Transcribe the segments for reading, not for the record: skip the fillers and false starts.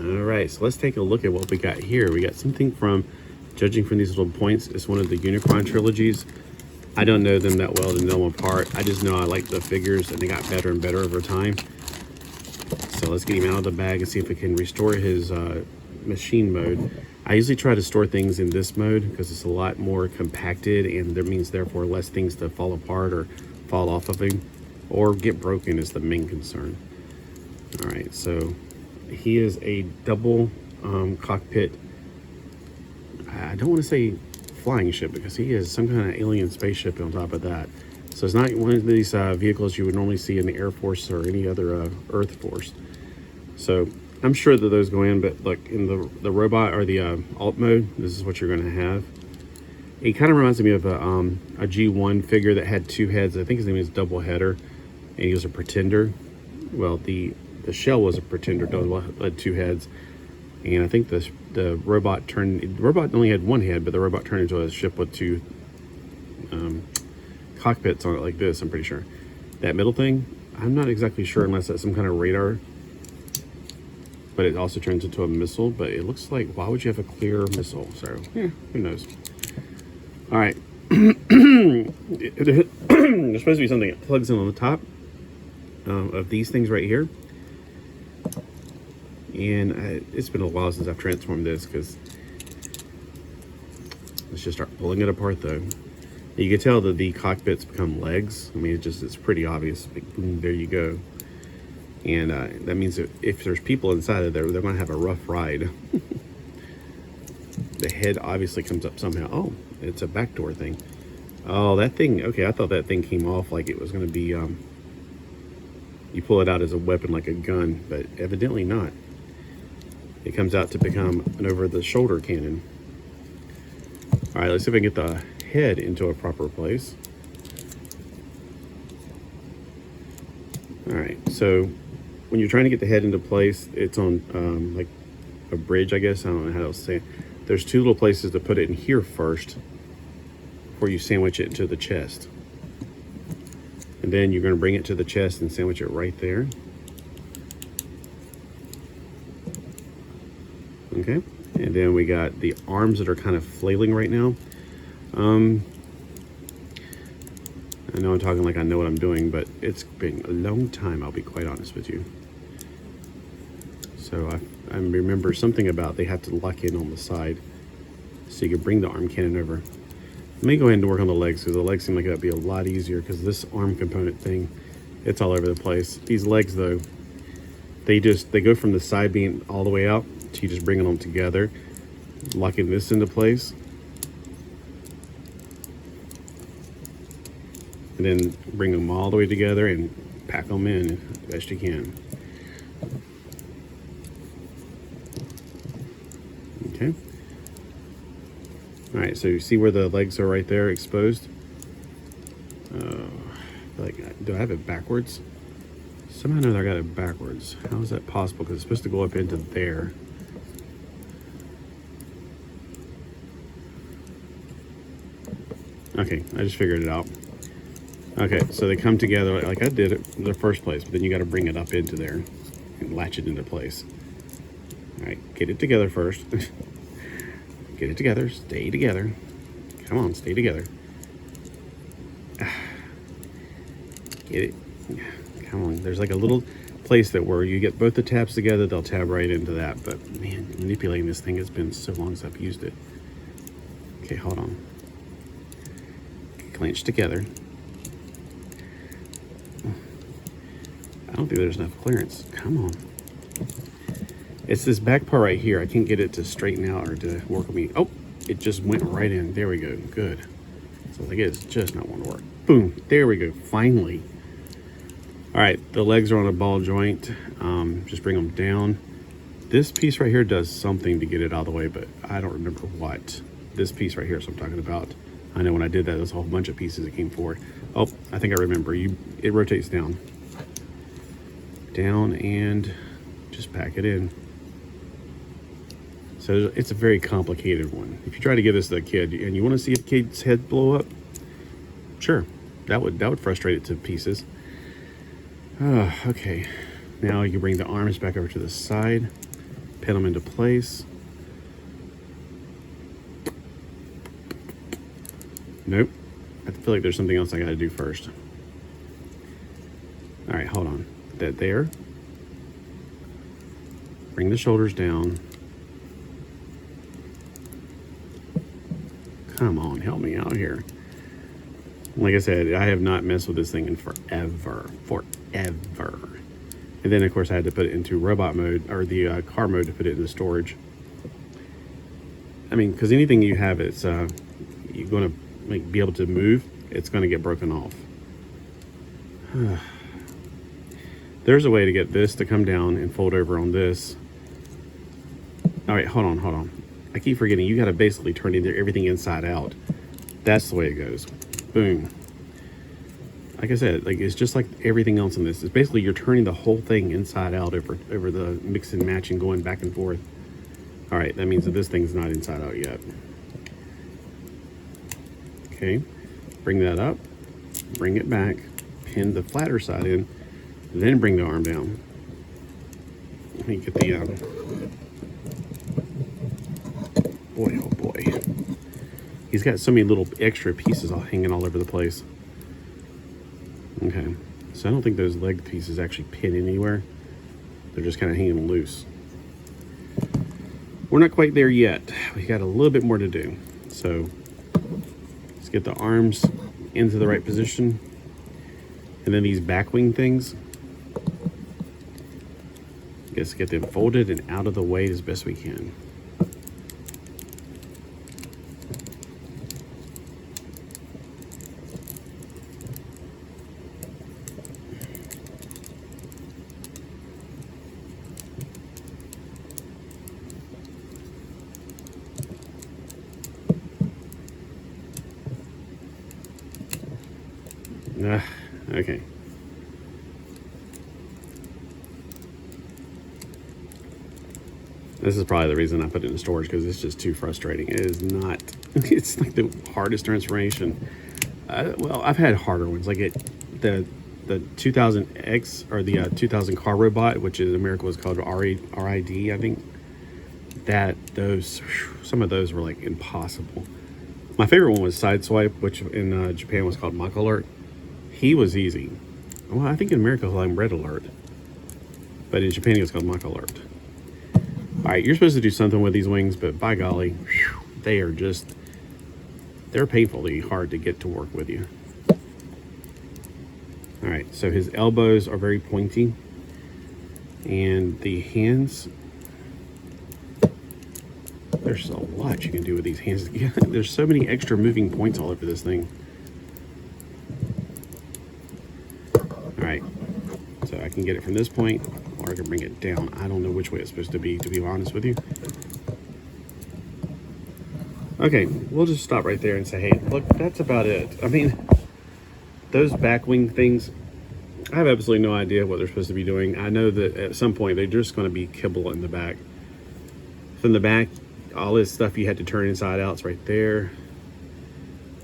All right, so let's take a look at what we got here. We got something from, judging from these little points, it's one of the Energon trilogies. I don't know them that well to know them apart. I just know I like the figures and they got better and better over time. So let's get him out of the bag and see if we can restore his machine mode. I usually try to store things in this mode because it's a lot more compacted, and that means therefore less things to fall apart or fall off of him or get broken is the main concern. All right, so he is a double cockpit. I don't want to say flying ship because he is some kind of alien spaceship on top of that. So it's not one of these vehicles you would normally see in the Air Force or any other Earth Force. So I'm sure that those go in, but look, in the robot or the alt mode, this is what you're going to have. It kind of reminds me of a G1 figure that had two heads. I think his name is Double Header, and he was a pretender. Well, the shell was a pretender, had two heads, and I think the robot only had one head, but the robot turned into a ship with two cockpits on it like this. I'm pretty sure. That middle thing, I'm not exactly sure unless that's some kind of radar. But it also turns into a missile, but it looks like, why would you have a clear missile? So, yeah, who knows? All right. There's supposed to be something that plugs in on the top of these things right here. And it's been a while since I've transformed this, because let's just start pulling it apart, though. You can tell that the cockpits become legs. I mean, it's pretty obvious. Boom, there you go. And that means that if there's people inside of there, they're going to have a rough ride. The head obviously comes up somehow. Oh, it's a backdoor thing. Oh, that thing. Okay, I thought that thing came off like it was going to be, you pull it out as a weapon like a gun, but evidently not. It comes out to become an over-the-shoulder cannon. All right, let's see if I can get the head into a proper place. All right, so when you're trying to get the head into place, it's on like a bridge, I guess. I don't know how else to say it. There's two little places to put it in here first before you sandwich it into the chest. And then you're going to bring it to the chest and sandwich it right there. Okay, and then we got the arms that are kind of flailing right now. I know I'm talking like I know what I'm doing, but it's been a long time, I'll be quite honest with you. So I remember something about they have to lock in on the side so you can bring the arm cannon over. Let me go ahead and work on the legs, because the legs seem like that'd be a lot easier, because this arm component thing, it's all over the place. These legs, though, they go from the side being all the way out to you just bringing them together, locking this into place. And then bring them all the way together and pack them in the best you can. Okay. All right, so you see where the legs are right there exposed? Do I have it backwards? Somehow or another I got it backwards. How is that possible? Because it's supposed to go up into there. Okay, I just figured it out. Okay, so they come together like I did it in the first place, but then you got to bring it up into there and latch it into place. All right, get it together first. Get it together, stay together. Come on, stay together. Get it. Come on, there's like a little place that where you get both the tabs together, they'll tab right into that. But man, manipulating this thing has been so long since I've used it. Okay, hold on. Clench together. I don't think there's enough clearance. Come on. It's this back part right here. I can't get it to straighten out or to work with me. Oh, it just went right in. There we go. Good. So I think it's just not want to work. Boom. There we go. Finally. All right. The legs are on a ball joint. Just bring them down. This piece right here does something to get it out of the way, but I don't remember what. This piece right here is what I'm talking about. I know when I did that, there's a whole bunch of pieces that came forward. Oh, I think I remember. It rotates down. Down and just pack it in. So it's a very complicated one. If you try to give this to a kid and you want to see a kid's head blow up, sure, that would frustrate it to pieces. Okay, now you can bring the arms back over to the side. pin them into place. Nope. I feel like there's something else I got to do first. All right, hold on. That there. Bring the shoulders down. Come on, help me out here. Like I said, I have not messed with this thing in forever. And then, of course, I had to put it into robot mode, or the car mode, to put it into storage. I mean, because anything you have, it's you're going to be able to move, it's going to get broken off. There's a way to get this to come down and fold over on this. All right, hold on. I keep forgetting, you got to basically turn everything inside out. That's the way it goes. Boom. Like I said, like it's just like everything else in this. It's basically you're turning the whole thing inside out over the mix and match and going back and forth. All right, that means that this thing's not inside out yet. Okay, bring that up, bring it back, pin the flatter side in, then bring the arm down. Let me get the boy, oh boy. He's got so many little extra pieces all hanging all over the place. Okay, so I don't think those leg pieces actually pin anywhere. They're just kind of hanging loose. We're not quite there yet. We got a little bit more to do. So let's get the arms into the right position. And then these back wing things, just get them folded and out of the way as best we can. Okay. This is probably the reason I put it in storage, because it's just too frustrating. It is not, it's like the hardest transformation. Well, I've had harder ones, like the 2000X, or the 2000 car robot, which in America was called RID, I think. Some of those were like impossible. My favorite one was Sideswipe, which in Japan was called Mach Alert. He was easy. Well, I think in America he'll have Red Alert, but in Japan he was called Mach Alert. All right, you're supposed to do something with these wings, but by golly, they're painfully hard to get to work with you. All right, so his elbows are very pointy, and the hands, there's a lot you can do with these hands. There's so many extra moving points all over this thing. All right, so I can get it from this point, or I can bring it down. I don't know which way it's supposed to be honest with you. Okay, we'll just stop right there and say, hey, look, that's about it. I mean, those back wing things, I have absolutely no idea what they're supposed to be doing. I know that at some point they're just going to be kibble in the back. From the back, all this stuff you had to turn inside out is right there.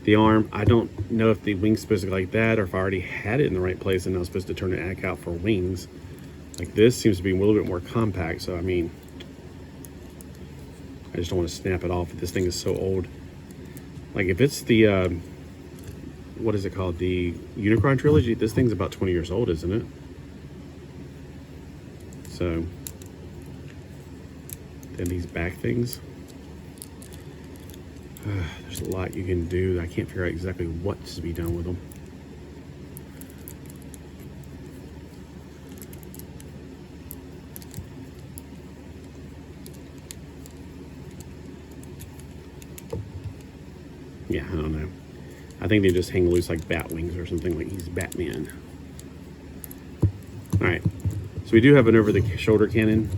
The arm, I don't know if the wing's supposed to go like that, or if I already had it in the right place and I was supposed to turn it back out for wings. Like this seems to be a little bit more compact, so I mean, I just don't want to snap it off. This thing is so old. Like if it's the, what is it called? The Unicron trilogy, this thing's about 20 years old, isn't it? So, then these back things. There's a lot you can do. I can't figure out exactly what's to be done with them. Yeah, I don't know. I think they just hang loose like bat wings or something, like he's Batman. All right, so we do have an over-the-shoulder cannon,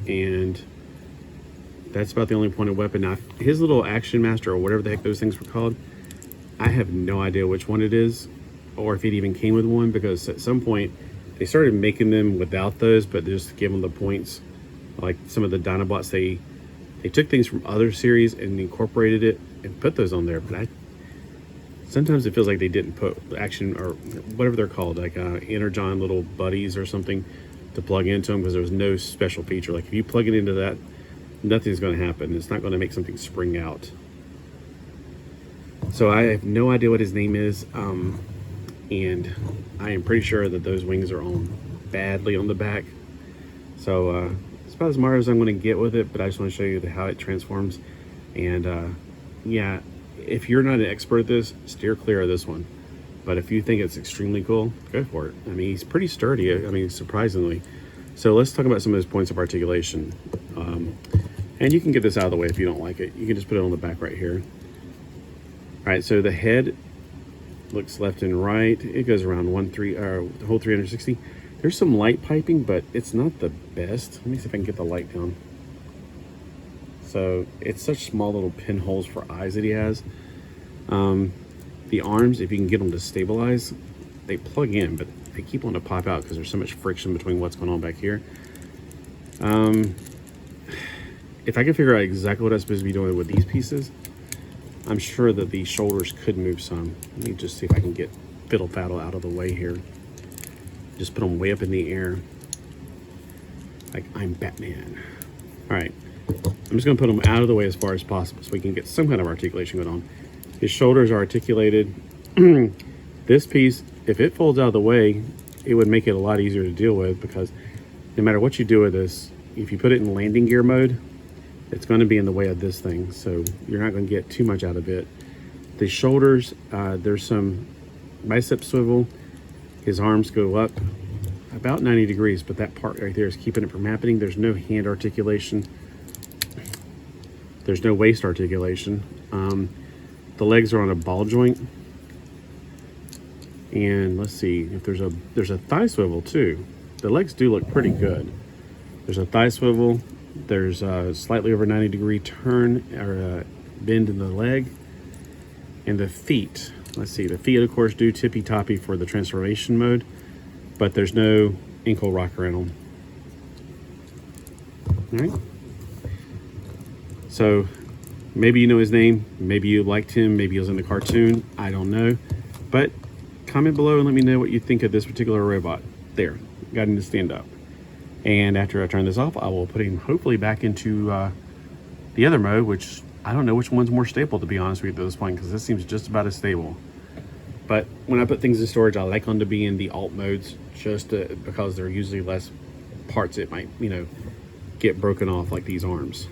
and that's about the only pointed weapon. Now, his little Action Master, or whatever the heck those things were called, I have no idea which one it is, or if it even came with one, because at some point they started making them without those, but they just give them the points. Like some of the Dinobots, they took things from other series and incorporated it and put those on there, but sometimes it feels like they didn't put action, or whatever they're called, like Energon little buddies or something. to plug into them because there was no special feature. Like if you plug it into that, nothing's going to happen. It's not going to make something spring out. So I have no idea what his name is, and I am pretty sure that those wings are on badly on the back. So it's about as smart as I'm going to get with it, but I just want to show you how it transforms. And yeah, if you're not an expert at this, steer clear of this one. But if you think it's extremely cool, go for it. I mean, he's pretty sturdy, I mean, surprisingly. So let's talk about some of his points of articulation. And you can get this out of the way if you don't like it. You can just put it on the back right here. All right, so the head looks left and right. It goes around the whole 360. There's some light piping, but it's not the best. Let me see if I can get the light down. So it's such small little pinholes for eyes that he has. The arms, if you can get them to stabilize, they plug in, but they keep wanting to pop out because there's so much friction between what's going on back here. If I can figure out exactly what I'm supposed to be doing with these pieces, I'm sure that the shoulders could move some. Let me just see if I can get fiddle faddle out of the way here. Just put them way up in the air, like I'm Batman. All right, I'm just gonna put them out of the way as far as possible so we can get some kind of articulation going on. His shoulders are articulated. This piece, if it folds out of the way, it would make it a lot easier to deal with, because no matter what you do with this, if you put it in landing gear mode, it's going to be in the way of this thing, so you're not going to get too much out of it. The shoulders, there's some bicep swivel. His arms go up about 90 degrees, but that part right there is keeping it from happening. There's no hand articulation. There's no waist articulation. The legs are on a ball joint. And let's see if there's a thigh swivel too. The legs do look pretty good. There's a thigh swivel. There's a slightly over 90 degree turn or bend in the leg. And the feet, let's see, the feet of course do tippy toppy for the transformation mode, but there's no ankle rocker in them. All right. So maybe you know his name, maybe you liked him, maybe he was in the cartoon, I don't know. But comment below and let me know what you think of this particular robot. There, got him to stand up. And after I turn this off, I will put him hopefully back into the other mode, which I don't know which one's more stable, to be honest with you at this point, because this seems just about as stable. But when I put things in storage, I like them to be in the alt modes, just because there are usually less parts that might, get broken off, like these arms.